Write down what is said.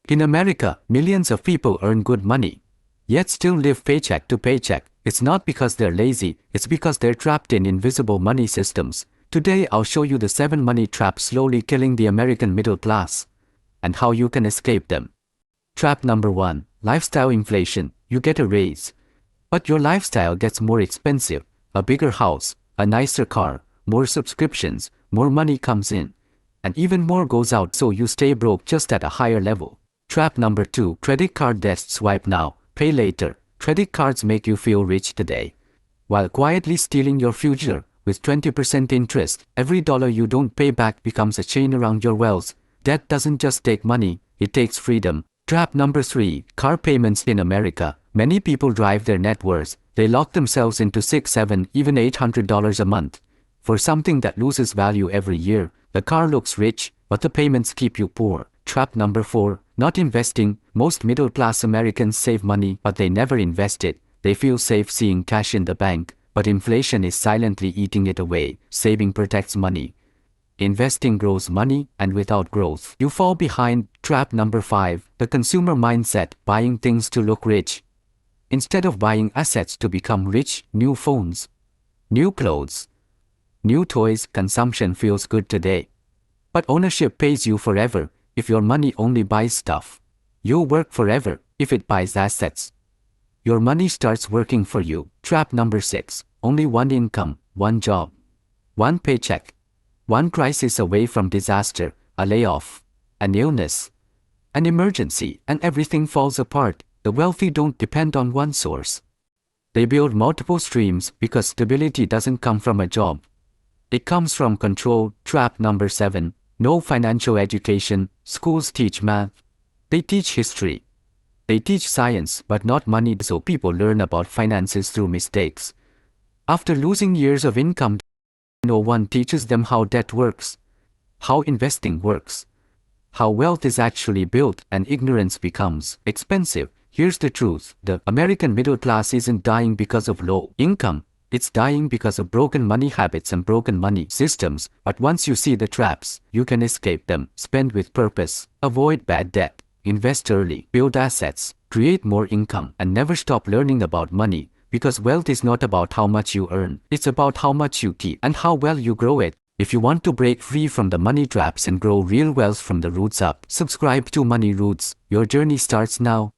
In America, millions of people earn good money, yet still live paycheck to paycheck. It's not because they're lazy, it's because they're trapped in invisible money systems. Today I'll show you the 7 money traps slowly killing the American middle class, and how you can escape them. Trap number 1. Lifestyle inflation. You get a raise, but your lifestyle gets more expensive. A bigger house, a nicer car, more subscriptions, more money comes in, and even more goes out, so you stay broke just at a higher level. Trap number 2. Credit card debt. Swipe now, pay later. Credit cards make you feel rich today, while quietly stealing your future. With 20% interest, every dollar you don't pay back becomes a chain around your wealth. Debt doesn't just take money, it takes freedom. Trap number 3. Car payments. In America, many people drive their net worth. They lock themselves into $600, $700, even $800 a month for something that loses value every year. The car looks rich, but the payments keep you poor. Trap number 4. Not investing. Most middle-class Americans save money, but they never invest it. They feel safe seeing cash in the bank, but inflation is silently eating it away. Saving protects money. Investing grows money, and without growth, you fall behind. Trap number 5. The consumer mindset. Buying things to look rich, instead of buying assets to become rich. New phones, new clothes, new toys. Consumption feels good today, but ownership pays you forever. If your money only buys stuff, you'll work forever. If it buys assets, your money starts working for you. Trap number 6. Only one income, one job, one paycheck. One crisis away from disaster, a layoff, an illness, an emergency, and everything falls apart. The wealthy don't depend on one source. They build multiple streams because stability doesn't come from a job. It comes from control. Trap number 7. No financial education. Schools teach math. They teach history. They teach science, but not money, so people learn about finances through mistakes. After losing years of income, no one teaches them how debt works, how investing works, how wealth is actually built, and ignorance becomes expensive. Here's the truth. The American middle class isn't dying because of low income. It's dying because of broken money habits and broken money systems. But once you see the traps, you can escape them. Spend with purpose, avoid bad debt, invest early, build assets, create more income, and never stop learning about money, because wealth is not about how much you earn. It's about how much you keep and how well you grow it. If you want to break free from the money traps and grow real wealth from the roots up, subscribe to Money Roots. Your journey starts now.